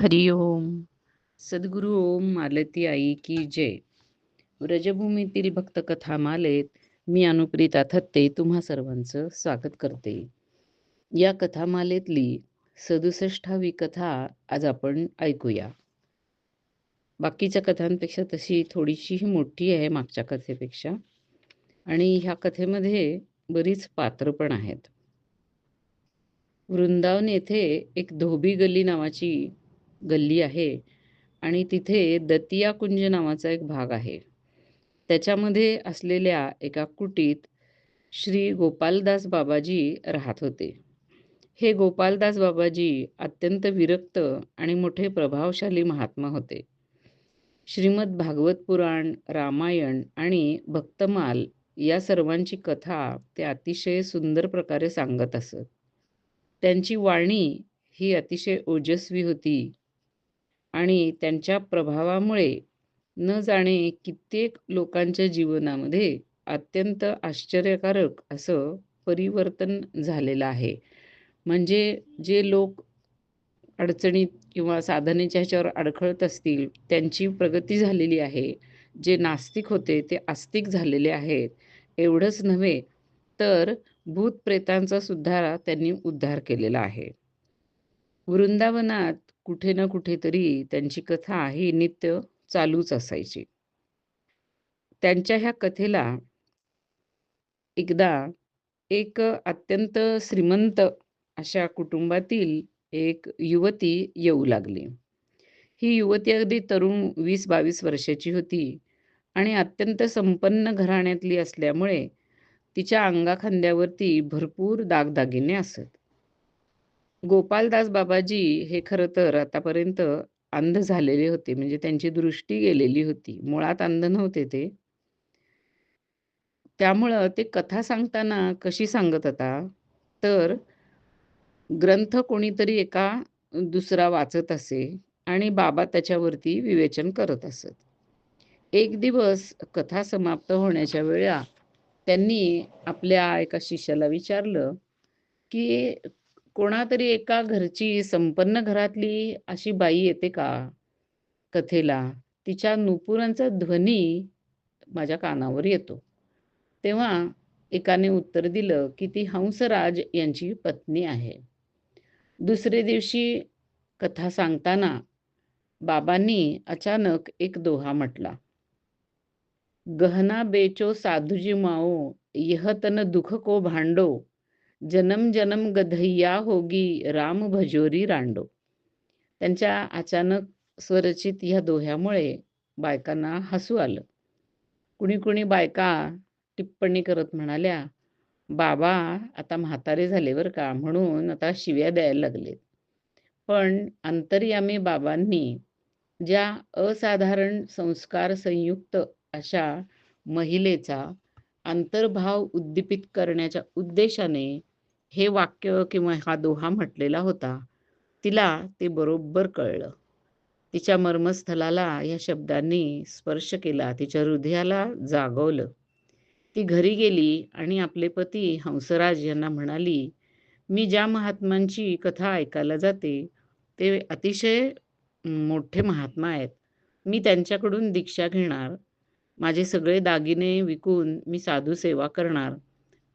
हरिओम. सद्गुरु ओम मालती आई की जय. व्रजभूमीतील भक्त कथा मालेत मी अनुप्रिता थत्ते तुम्हा सर्वांचं स्वागत करते. या कथामालेतली 67वी कथा आज आपण ऐकूया. बाकीच्या कथांपेक्षा तशी थोडीशी मोठी आहे मागच्या कथेपेक्षा, आणि ह्या कथेमध्ये बरीच पात्र पण आहेत. वृंदावन येथे एक धोबी गल्ली नावाची गल्ली आहे आणि तिथे दतिया कुंज नावाचा एक भाग आहे. त्याच्यामध्ये असलेल्या एका कुटीत श्री गोपालदास बाबाजी राहत होते. हे गोपालदास बाबाजी अत्यंत विरक्त आणि मोठे प्रभावशाली महात्मा होते. श्रीमद भागवत पुराण, रामायण आणि भक्तमाल या सर्वांची कथा ते अतिशय सुंदर प्रकारे सांगत असत. त्यांची वाणी ही अतिशय ओजस्वी होती आणि त्यांच्या प्रभावामुळे न जाणे कित्येक लोकांच्या जीवनामध्ये अत्यंत आश्चर्यकारक असं परिवर्तन झालेलं आहे. म्हणजे जे लोक अडचणीत किंवा साधनेच्या ह्याच्यावर अडखळत असतील, त्यांची प्रगती झालेली आहे. जे नास्तिक होते ते आस्तिक झालेले आहेत. एवढंच नव्हे तर भूतप्रेतांचा सुद्धा त्यांनी उद्धार केलेला आहे. वृंदावनात कुठे ना कुठेतरी त्यांची कथा ही नित्य चालूच असायची. त्यांच्या ह्या कथेला एकदा एक अत्यंत श्रीमंत अशा कुटुंबातील एक युवती येऊ लागली. ही युवती अगदी तरुण 20-22 वर्षाची होती आणि अत्यंत संपन्न घराण्यातली असल्यामुळे तिच्या अंगाखांद्यावरती भरपूर दागदागिने असत. गोपालदास बाबाजी हे खरं तर आतापर्यंत अंध झालेले होते, म्हणजे त्यांची दृष्टी गेलेली होती. मुळात अंध नव्हते ते. त्यामुळं ते कथा सांगताना कशी सांगत होता, तर ग्रंथ कोणीतरी एका दुसरा वाचत असे आणि बाबा त्याच्यावरती विवेचन करत असत. एक दिवस कथा समाप्त होण्याच्या वेळा त्यांनी आपल्या एका शिष्याला विचारलं, की कोणातरी एका घरची संपन्न घरातली अशी बाई येते का कथेला? तिच्या नुपुरांचा ध्वनी माझ्या कानावर येतो. तेव्हा एकाने उत्तर दिलं, की ती हंसराज यांची पत्नी आहे. दुसरे दिवशी कथा सांगताना बाबांनी अचानक एक दोहा म्हटला. गहना बेचो साधुजी माओ, यह तन दुख को भांडो, जन्म जन्म गधैया होगी, राम भजोरी रांडो. त्यांच्या अचानक स्वरचित ह्या दोह्यामुळे बायकांना हसू आलं. कुणी कुणी बायका टिप्पणी करत म्हणाल्या, बाबा आता म्हातारे झाले बरं का, म्हणून आता शिव्या द्यायला लागलेत. पण अंतर्यामी बाबांनी ज्या असाधारण संस्कार संयुक्त अशा महिलेचा अंतर्भाव उद्दीपित करण्याच्या उद्देशाने हे वाक्य किंवा हा दोहा म्हटलेला होता, तिला ते बरोबर कळलं. तिच्या मर्मस्थलाला या शब्दांनी स्पर्श केला, तिच्या हृदयाला जागवलं. ती घरी गेली आणि आपले पती हंसराज यांना म्हणाली, मी ज्या महात्मांची कथा ऐकायला जाते ते अतिशय मोठे महात्मा आहेत. मी त्यांच्याकडून दीक्षा घेणार. माझे सगळे दागिने विकून मी साधू सेवा करणार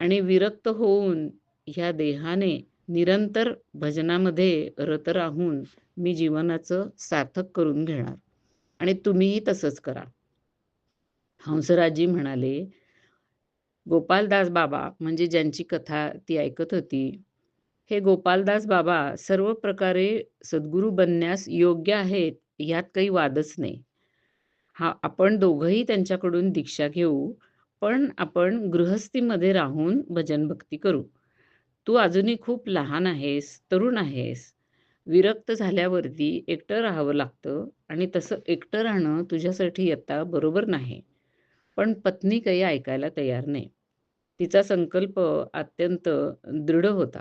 आणि विरक्त होऊन ह्या देहाने निरंतर भजनामध्ये रत राहून मी जीवनाचं सार्थक करून घेणार आणि तुम्हीही तसंच करा. हंसराजी म्हणाले, गोपालदास बाबा म्हणजे ज्यांची कथा ती ऐकत होती, हे गोपालदास बाबा सर्व प्रकारे सद्गुरू बनण्यास योग्य आहेत, यात काही वादच नाही. आपण दोघंही त्यांच्याकडून दीक्षा घेऊ, पण आपण गृहस्थीमध्ये राहून भजन भक्ती करू. तू अजूनही खूप लहान आहेस, तरुण आहेस. विरक्त झाल्यावरती एकटं राहावं लागतं आणि तसं एकटं राहणं तुझ्यासाठी आता बरोबर नाही. पण पत्नी काही ऐकायला तयार नाही. तिचा संकल्प अत्यंत दृढ होता.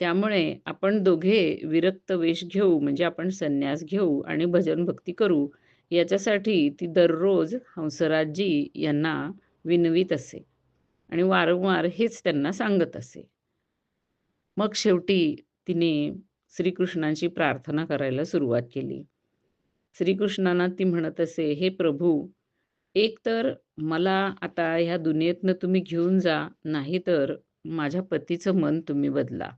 त्यामुळे आपण दोघे विरक्त वेश घेऊ, म्हणजे आपण संन्यास घेऊ आणि भजन भक्ती करू. याच्यासाठी ती दररोज हंसराजजी यांना विनवीत असे आणि वारंवार हेच त्यांना सांगत असे. मग शेवटी तिने श्रीकृष्णांची प्रार्थना करायला सुरुवात केली. श्रीकृष्णांना ती म्हणत असे, "हे प्रभू, एक तर मला आता ह्या दुनियेतनं तुम्ही घेऊन जा, नाहीतर माझ्या पतीचं मन तुम्ही बदला.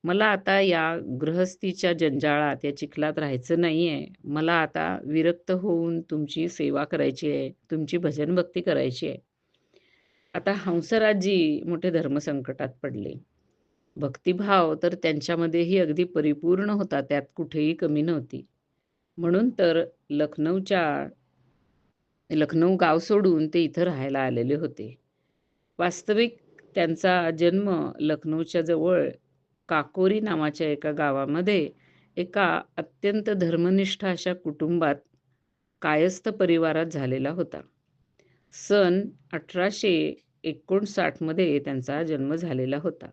मला आता या गृहस्थीच्या जंजाळात, या चिखलात राहायचं नाहीये. मला आता विरक्त होऊन तुमची सेवा करायची आहे, तुमची भजन भक्ती करायची आहे." आता हंसराजजी मोठे धर्मसंकटात पडले. भक्तिभाव तर त्यांच्यामध्येही अगदी परिपूर्ण होता, त्यात कुठेही कमी नव्हती. म्हणून तर लखनौच्या लखनौ गाव सोडून ते इथं राहायला आलेले होते. वास्तविक त्यांचा जन्म लखनौच्या जवळ काकोरी नावाच्या एका गावामध्ये एका अत्यंत धर्मनिष्ठ अशा कुटुंबात, कायस्थ परिवारात झालेला होता. सन 1859 मध्ये त्यांचा जन्म झालेला होता.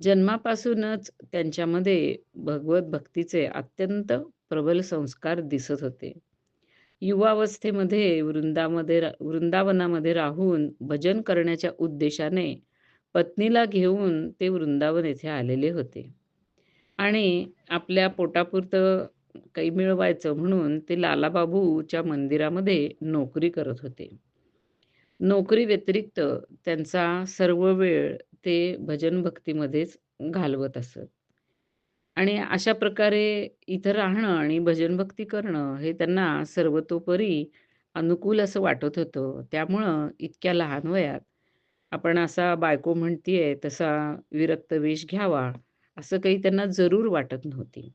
जन्मापासूनच त्यांच्यामध्ये भगवत भक्तीचे अत्यंत प्रबल संस्कार दिसत होते. युवावस्थेमध्ये वृंदावनामध्ये राहून भजन करण्याच्या उद्देशाने पत्नीला घेऊन ते वृंदावन येथे आलेले होते आणि आपल्या पोटापुरतं काही मिळवायचं म्हणून ते लालाबाबूच्या मंदिरामध्ये नोकरी करत होते. नोकरी व्यतिरिक्त त्यांचा सर्व वेळ ते भजन भक्तीमध्येच घालवत असत. आणि अशा प्रकारे इथं राहणं आणि भजन भक्ती करणं हे त्यांना सर्वतोपरी अनुकूल असं वाटत होतं. त्यामुळं इतक्या लहान वयात आपण असा बायको म्हणतीये तसा विरक्त वेश घ्यावा, असं काही त्यांना जरूर वाटत नव्हती.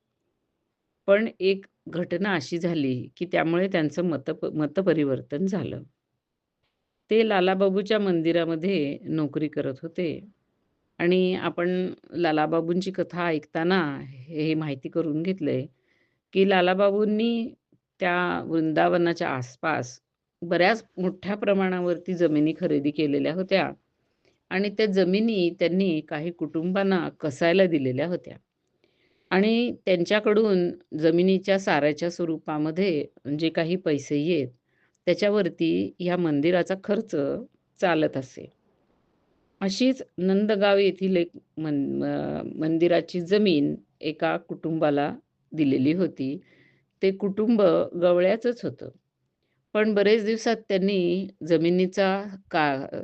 पण एक घटना अशी झाली, की त्यामुळे त्यांचं मतपरिवर्तन झालं. ते लालाबाबूच्या मंदिरामध्ये नोकरी करत होते आणि आपण लालाबाबूंची कथा ऐकताना हे माहिती करून घेतलंय, की लालाबाबूंनी त्या वृंदावनाच्या आसपास बऱ्याच मोठ्या प्रमाणावरती जमिनी खरेदी केलेल्या होत्या आणि त्या जमिनी त्यांनी काही कुटुंबांना कसायला दिलेल्या होत्या आणि त्यांच्याकडून जमिनीच्या साऱ्याच्या स्वरूपामध्ये जे काही पैसे येत, त्याच्यावरती ह्या मंदिराचा खर्च चालत असे. अशीच नंदगाव येथील एक मंदिराची जमीन एका कुटुंबाला दिलेली होती. ते कुटुंब गवळ्याचंच होतं. पण बरेच दिवसात त्यांनी जमिनीचा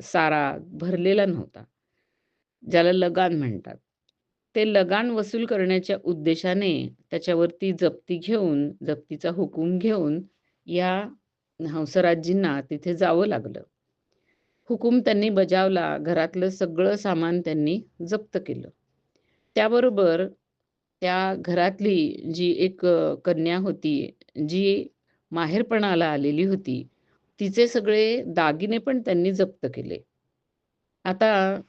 सारा भरलेला नव्हता, ज्याला लगान म्हणतात. ते लगान वसूल करण्याच्या उद्देशाने त्याच्यावरती जप्तीचा हुकूम घेऊन या हंसराजजींना तिथे जावं लागलं. हुकूम त्यांनी बजावला. घरातलं सगळं सामान त्यांनी जप्त केलं. त्याबरोबर त्या घरातली जी एक कन्या होती, जी माहेरपणाला आलेली होती, तिचे सगळे दागिने पण त्यांनी जप्त केले. आता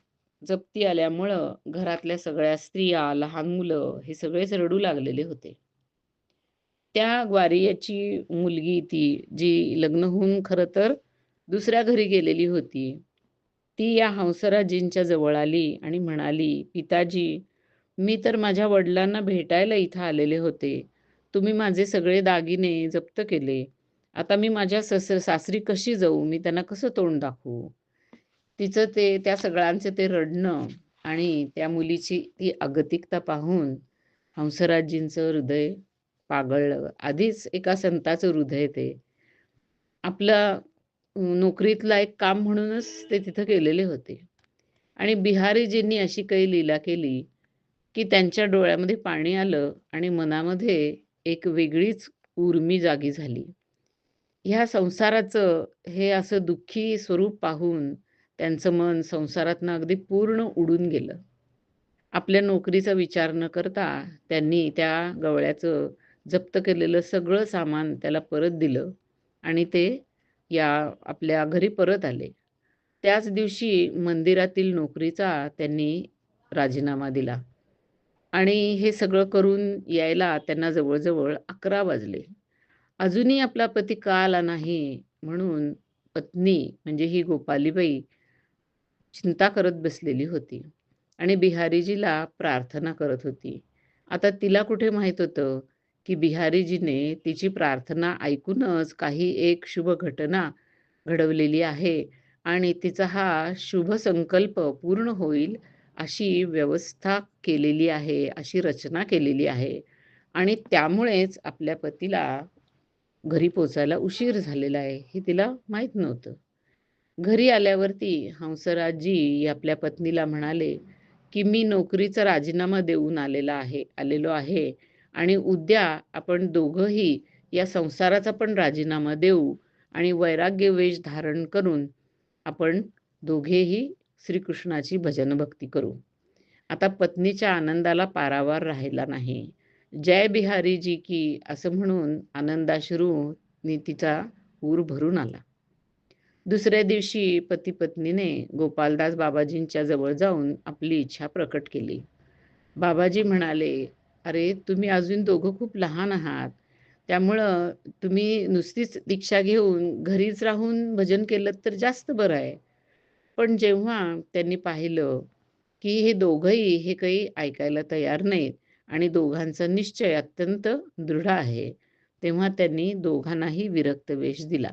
जप्ती आल्यामुळं घरातल्या सगळ्या स्त्रिया, लहान मुलं हे सगळेच रडू लागलेले होते. त्या ग्वारीयाची मुलगी ती, जी लग्न होऊन खरं तर दुसऱ्या घरी गेलेली होती. ती या हंसराजींच्या जवळ आली आणि म्हणाली, "पिताजी, मी तर माझ्या वडिलांना भेटायला इथं आलेले होते. तुम्ही माझे सगळे दागिने जप्त केले. आता मी माझ्या सासरी कशी जाऊ? मी त्यांना कसं तोंड दाखवू?" तिचं त्या सगळ्यांचं ते रडणं आणि त्या मुलीची ती अगतिकता पाहून हंसराजजींचं हृदय पागळलं. आधीच एका संताचं हृदय ते. आपला नोकरीतला एक काम म्हणूनच ते तिथं गेलेले होते. आणि बिहारीजींनी अशी काही लीला केली, की त्यांच्या डोळ्यामध्ये पाणी आलं आणि मनामध्ये एक वेगळीच उर्मी जागी झाली. ह्या संसाराचं हे असं दुःखी स्वरूप पाहून त्यांचं मन संसारातनं अगदी पूर्ण उडून गेलं. आपल्या नोकरीचा विचार न करता त्यांनी त्या गवळ्याचं जप्त केलेलं सगळं सामान त्याला परत दिलं आणि ते या आपल्या घरी परत आले. त्याच दिवशी मंदिरातील नोकरीचा त्यांनी राजीनामा दिला आणि हे सगळं करून यायला त्यांना जवळ-जवळ 11 वाजले. अजूनही आपला पती का आला नाही म्हणून पत्नी म्हणजे ही गोपालीबाई चिंता करत बसलेली होती आणि बिहारीजीला प्रार्थना करत होती. आता तिला कुठे माहीत होतं, की बिहारीजीने तिची प्रार्थना ऐकूनच काही एक शुभ घटना घडवलेली आहे आणि तिचा हा शुभ संकल्प पूर्ण होईल अशी व्यवस्था केलेली आहे, अशी रचना केलेली आहे आणि त्यामुळेच आपल्या पतीला घरी पोहोचायला उशीर झालेला आहे, हे तिला माहीत नव्हतं. घरी आल्यावरती हंसराजजी आपल्या पत्नीला म्हणाले, की "मी नोकरीचा राजीनामा देऊन आलेलो आहे आणि उद्या आपण दोघंही या संसाराचा पण राजीनामा देऊ आणि वैराग्य वेश धारण करून आपण दोघेही श्रीकृष्णाची भजन भक्ती करू." आता पत्नीच्या आनंदाला पारावार राहिला नाही. "जय बिहारी जी की" असं म्हणून आनंदाश्रूंनी तिचा ऊर भरून आला. दुसऱ्या दिवशी पती-पत्नीने गोपालदास बाबाजींच्या जवळ जाऊन आपली इच्छा प्रकट केली. बाबाजी म्हणाले, "अरे, तुम्ही अजून दोघं खूप लहान आहात. त्यामुळं तुम्ही नुसतीच दीक्षा घेऊन घरीच राहून भजन केलंत तर जास्त बरं आहे." पण जेव्हा त्यांनी पाहिलं, की हे दोघंही हे काही ऐकायला तयार नाहीत आणि दोघांचा निश्चय अत्यंत दृढ आहे, तेव्हा त्यांनी दोघांनाही विरक्त वेश दिला.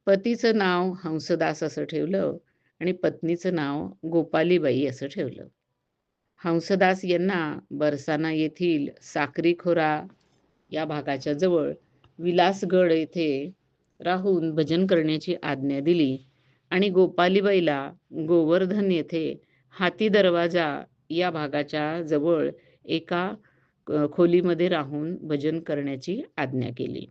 पतीचं नाव हंसदास असं ठेवलं आणि पत्नीचं नाव गोपालीबाई असं ठेवलं. हंसदास यांना बरसाना येथील साक्री खोरा या भागाच्या जवळ विलासगड येथे राहून भजन करण्याची आज्ञा दिली आणि गोपालीबाईला गोवर्धन येथे हाती दरवाजा या भागाच्या जवळ एका खोलीमध्ये राहून भजन करण्याची आज्ञा केली.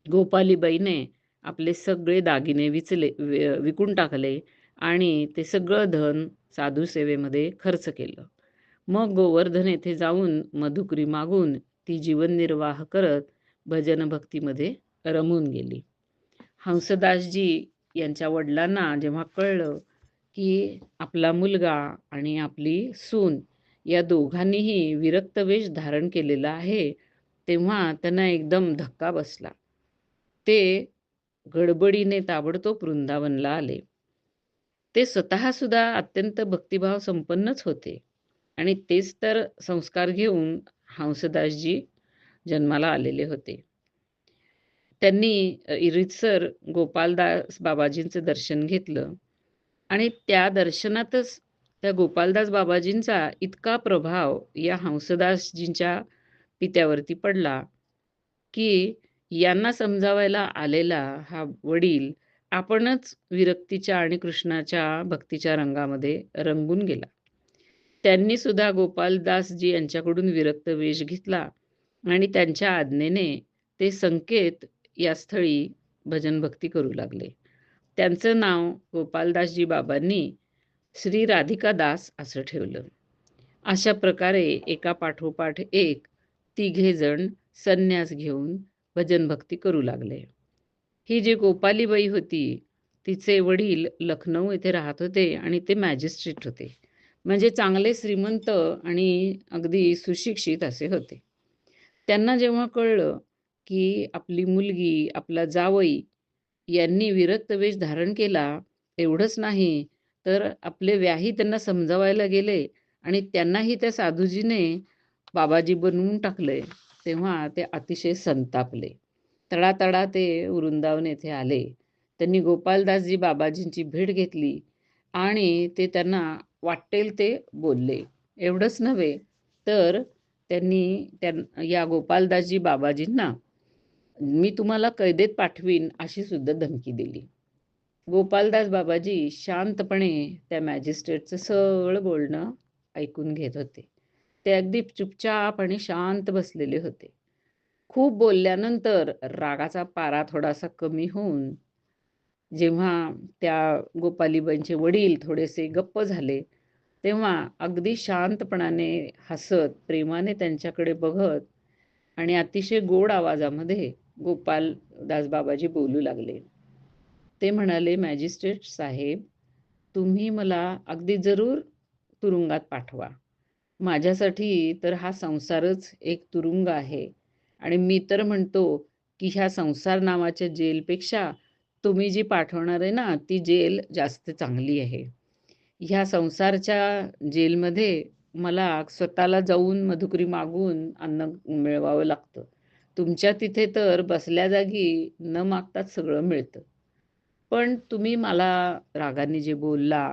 गोपालीबाईने आपले सगळे दागिने विकून टाकले आणि ते सगळं धन साधू सेवेमध्ये खर्च केलं. मग गोवर्धन येथे जाऊन मधुकरी मागून ती जीवननिर्वाह करत भजन भक्तीमध्ये रमून गेली. हंसदासजी यांच्या वडिलांना जेव्हा कळलं की आपला मुलगा आणि आपली सून या दोघांनीही विरक्त वेश धारण केलेला आहे, तेव्हा त्यांना एकदम धक्का बसला. ते गडबडीने ताबडतोब वृंदावनला आले. ते स्वतःसुद्धा अत्यंत भक्तिभाव संपन्नच होते आणि तेच तर संस्कार घेऊन हंसदासजी जन्माला आलेले होते. त्यांनी रीतसर गोपालदास बाबाजींचं दर्शन घेतलं आणि त्या दर्शनातच त्या गोपालदास बाबाजींचा इतका प्रभाव या हंसदासजींच्या पित्यावरती पडला, की यांना समजावायला आलेला हा वडील आपणच विरक्तीच्या आणि कृष्णाच्या भक्तीच्या रंगामध्ये रंगून गेला. त्यांनी सुद्धा गोपालदासजी यांच्याकडून विरक्त वेश घेतला आणि त्यांच्या आज्ञेने ते संकेत या स्थळी भजन भक्ती करू लागले. त्यांचं नाव गोपालदासजी बाबांनी श्री राधिका दास असं ठेवलं. अशा प्रकारे एका पाठोपाठ एक तिघे जण संन्यास घेऊन भजन भक्ती करू लागले. ही जी गोपालीबाई होती, तिचे वडील लखनौ येथे राहत होते आणि ते मॅजिस्ट्रेट होते. म्हणजे चांगले श्रीमंत आणि अगदी सुशिक्षित असे होते. त्यांना जेव्हा कळलं, की आपली मुलगी, आपला जावई यांनी विरक्त वेश धारण केला, एवढंच नाही तर आपले व्याही त्यांना समजावायला गेले आणि त्यांनाही त्या साधूजीने बाबाजी बनवून टाकले. तेव्हा ते अतिशय संतापले. तडातडा ते वृंदावन येथे आले. त्यांनी गोपालदासजी बाबाजींची भेट घेतली आणि ते त्यांना वाटेल ते बोलले. एवढंच नव्हे तर त्यांनी या गोपालदासजी बाबाजींना "मी तुम्हाला कैदेत पाठवीन" अशी सुद्धा धमकी दिली. गोपालदास बाबाजी शांतपणे त्या मॅजिस्ट्रेटचं सगळं बोलणं ऐकून घेत होते. ते अगदी चुपचाप आणि शांत बसलेले होते. खूप बोलल्यानंतर रागाचा पारा थोडासा कमी होऊन जेव्हा त्या गोपालीबाईंचे वडील थोडेसे गप्प झाले, तेव्हा अगदी शांतपणाने हसत, प्रेमाने त्यांच्याकडे बघत आणि अतिशय गोड आवाजामध्ये गोपालदास बाबाजी बोलू लागले. ते म्हणाले, "मॅजिस्ट्रेट साहेब, तुम्ही मला अगदी जरूर तुरुंगात पाठवा. माझ्यासाठी तर हा संसारच एक तुरुंग आहे आणि मी तर म्हणतो, की ह्या संसार नावाच्या जेलपेक्षा तुम्ही जी पाठवणार आहे ना, ती जेल जास्त चांगली आहे. ह्या संसारच्या जेलमध्ये मला स्वतःला जाऊन मधुकरी मागून अन्न मिळवावं लागतं. तुमच्या तिथे तर बसल्या जागी न मागताच सगळं मिळतं. पण तुम्ही मला रागाने जे बोलला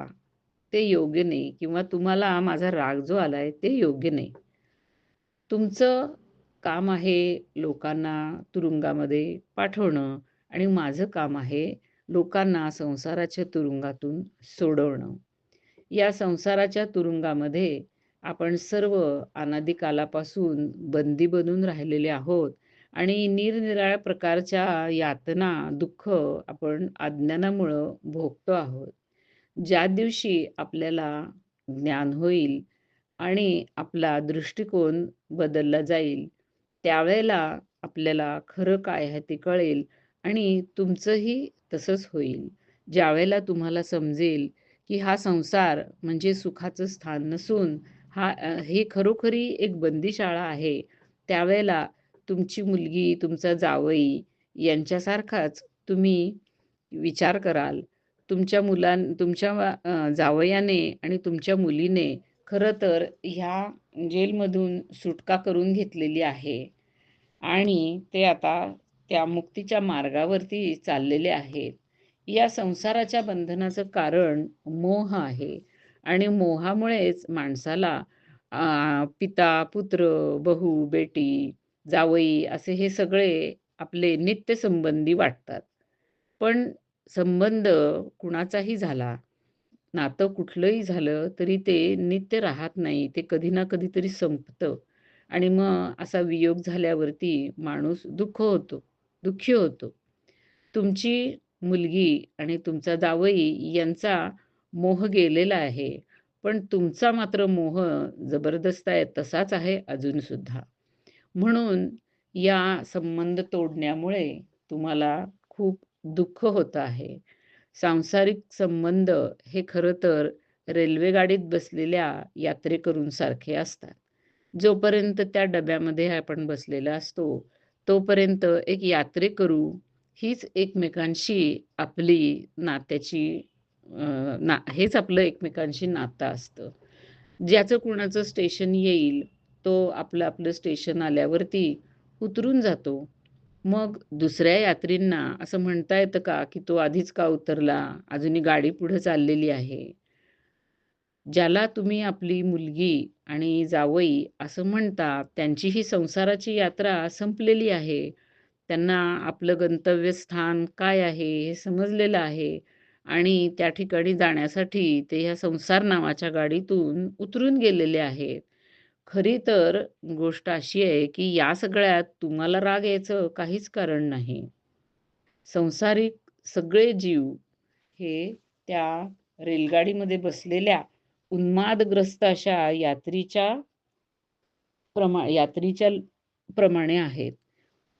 ते योग्य नाही किंवा तुम्हाला माझा राग जो आलाय ते योग्य नाही. तुमचं काम आहे लोकांना तुरुंगामध्ये पाठवणं आणि माझं काम आहे लोकांना संसाराच्या तुरुंगातून सोडवणं. या संसाराच्या तुरुंगामध्ये आपण सर्व अनादी कालापासून बंदी बनून राहिलेले आहोत आणि निरनिराळ्या प्रकारच्या यातना, दुःख आपण अज्ञानामुळं भोगतो आहोत. ज्या दिवशी आपल्याला ज्ञान होईल आणि आपला दृष्टिकोन बदलला जाईल, त्यावेळेला आपल्याला खरं काय आहे ते कळेल आणि तुमचंही तसंच होईल. ज्यावेळेला तुम्हाला समजेल, की हा संसार म्हणजे सुखाचं स्थान नसून हे खरोखरी एक बंदीशाळा आहे. त्यावेळेला तुमची मुलगी, तुमचा जावई यांच्यासारखाच तुम्ही विचार कराल. तुमच्या जावयाने आणि तुमच्या मुलीने खरं तर ह्या जेलमधून सुटका करून घेतलेली आहे आणि ते आता त्या मुक्तीच्या मार्गावरती चाललेले आहेत. या संसाराच्या बंधनाचं कारण मोह आहे आणि मोहामुळेच माणसाला पिता, पुत्र, बहू, बेटी, जावई असे हे सगळे आपले नित्यसंबंधी वाटतात. पण संबंध कुणाचाही झाला, नातं कुठलंही झालं तरी ते नित्य राहत नाही. ते कधी ना कधीतरी संपतं आणि मग असा वियोग झाल्यावरती माणूस दुःखी होतो. तुमची मुलगी आणि तुमचा जावई यांचा मोह गेलेला आहे. पण तुमचा मात्र मोह जबरदस्त आहे, तसाच आहे अजूनसुद्धा. म्हणून या संबंध तोडण्यामुळे तुम्हाला खूप दुःख होतं आहे. सांसारिक संबंध हे खरं तर रेल्वेगाडीत बसलेल्या यात्रेकरूंसारखे असतात. जोपर्यंत त्या डब्यामध्ये आपण बसलेला असतो, तोपर्यंत एक यात्रेकरू हीच एकमेकांशी आपली नात्याची हेच आपलं एकमेकांशी नातं असतं. ज्याचं कुणाचं स्टेशन येईल, तो आपलं स्टेशन आल्यावरती उतरून जातो. मग दुसऱ्या यात्रींना असं म्हणता येतं का, की तो आधीच का उतरला? अजूनही गाडी पुढे चाललेली आहे. ज्याला तुम्ही आपली मुलगी आणि जावई असं म्हणता, त्यांची ही संसाराची यात्रा संपलेली आहे. त्यांना आपलं गंतव्यस्थान काय आहे हे समजलेलं आहे आणि त्या ठिकाणी जाण्यासाठी ते ह्या संसार नावाच्या गाडीतून उतरून गेलेले आहेत. खरी तर गोष्ट अशी आहे, की या सगळ्यात तुम्हाला राग यायचं काहीच कारण नाही. संसारिक सगळे जीव हे त्या रेलगाडीमध्ये बसलेल्या उन्मादग्रस्त अशा यात्रीच्या प्रमाणे आहेत.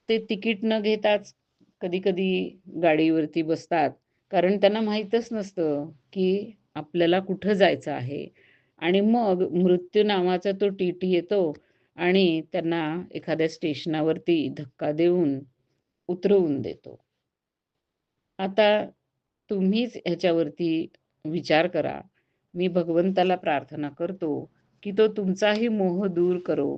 ते तिकीट न घेताच कधी-कधी गाडीवरती बसतात. कारण त्यांना माहीतच नसतं, की आपल्याला कुठं जायचं आहे. आणि मग मृत्यू नावाचा तो टी-टी येतो आणि त्यांना एखाद्या स्टेशनावरती धक्का देऊन उतरवून देतो. आता तुम्हीच ह्याच्यावरती विचार करा. मी भगवंताला प्रार्थना करतो, की तो तुमचाही मोह दूर करो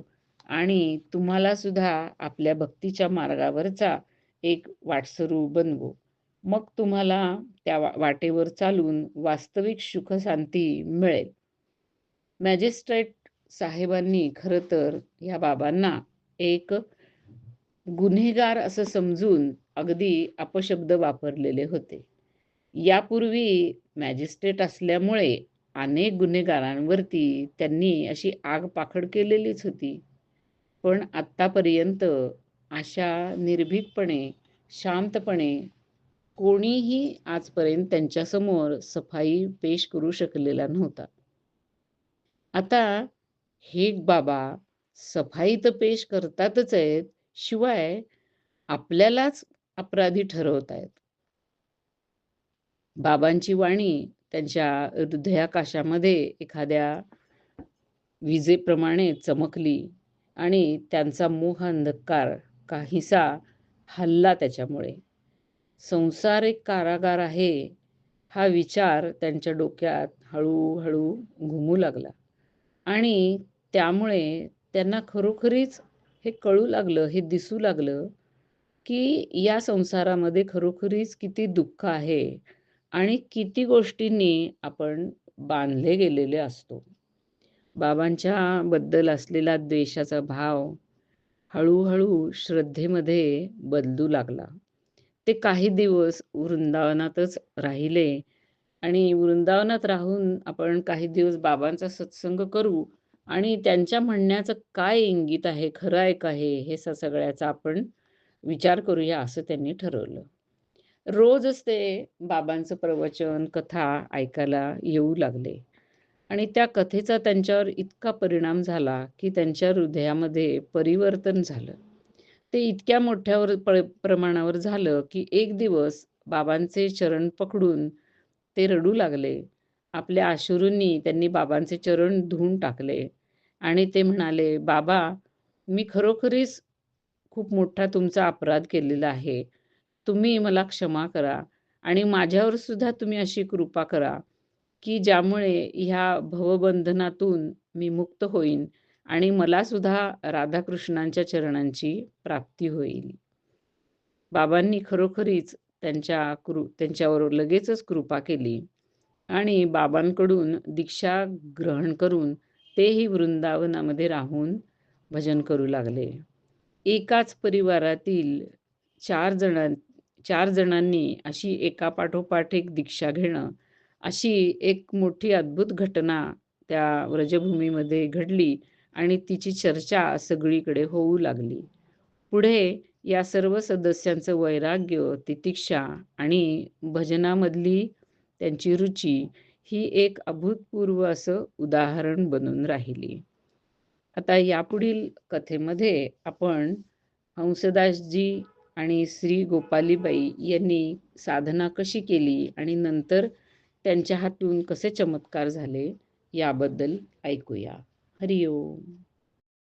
आणि तुम्हाला सुद्धा आपल्या भक्तीच्या मार्गावरचा एक वाटसरू बनवो. मग तुम्हाला त्या वाटेवर चालून वास्तविक सुख-शांती मिळेल. मॅजिस्ट्रेट साहेबांनी खरं तर या बाबांना एक गुन्हेगार असं समजून अगदी अपशब्द वापरलेले होते. यापूर्वी मॅजिस्ट्रेट असल्यामुळे अनेक गुन्हेगारांवरती त्यांनी अशी आगपाखड केलेलीच होती. पण आत्तापर्यंत अशा निर्भीकपणे, शांतपणे कोणीही आजपर्यंत त्यांच्यासमोर सफाई पेश करू शकलेला नव्हता. आता हे बाबा सफाई तर पेश करतातच आहेत, शिवाय आपल्यालाच अपराधी ठरवतायत. बाबांची वाणी त्यांच्या हृदयाकाशामध्ये एखाद्या विजेप्रमाणे चमकली आणि त्यांचा मोह अंधकार काहीसा हलला त्याच्यामुळे. संसार एक कारागार आहे, हा विचार त्यांच्या डोक्यात हळू घुमू लागला आणि त्यामुळे त्यांना खरोखरीच हे कळू लागलं, हे दिसू लागलं, की या संसारामध्ये खरोखरीच किती दुःख आहे आणि किती गोष्टींनी आपण बांधले गेलेले असतो. बाबांच्या बद्दल असलेला द्वेषाचा भाव हळूहळू श्रद्धेमध्ये बदलू लागला. ते काही दिवस वृंदावनातच राहिले आणि वृंदावनात राहून आपण काही दिवस बाबांचा सत्संग करू आणि त्यांच्या म्हणण्याचं काय इंगित आहे, खरं आहे का हे सगळ्याचा आपण विचार करूया असं त्यांनी ठरवलं. रोजच ते बाबांचं प्रवचन, कथा ऐकायला येऊ लागले आणि त्या कथेचा त्यांच्यावर इतका परिणाम झाला, की त्यांच्या हृदयामध्ये परिवर्तन झालं. ते इतक्या मोठ्यावर प्रमाणावर झालं, की एक दिवस बाबांचे चरण पकडून ते रडू लागले. आपल्या अश्रूंनी त्यांनी बाबांचे चरण धुवून टाकले आणि ते म्हणाले, "बाबा, मी खरोखरीच खूप मोठा तुमचा अपराध केलेला आहे. तुम्ही मला क्षमा करा आणि माझ्यावर सुद्धा तुम्ही अशी कृपा करा, की ज्यामुळे ह्या भवबंधनातून मी मुक्त होईन आणि मला सुद्धा राधाकृष्णांच्या चरणांची प्राप्ती होईल." बाबांनी खरोखरीच त्यांच्यावर लगेचच कृपा केली आणि बाबांकडून दीक्षा ग्रहण करून तेही वृंदावनामध्ये राहून भजन करू लागले. एकाच परिवारातील 4 जणां 4 जणांनी अशी एकापाठोपाठ एक दीक्षा घेणं, अशी एक मोठी अद्भुत घटना त्या व्रजभूमीमध्ये घडली आणि तिची चर्चा सगळीकडे होऊ लागली. पुढे या सर्व सदस्यांचं वैराग्य, तितिक्षा आणि भजनामधली त्यांची रुची ही एक अभूतपूर्व असं उदाहरण बनून राहिली. आता यापुढील कथेमध्ये आपण हंसदासजी आणि श्री गोपालीबाई यांनी साधना कशी केली आणि नंतर त्यांच्या हातून कसे चमत्कार झाले याबद्दल ऐकूया. हरिओम.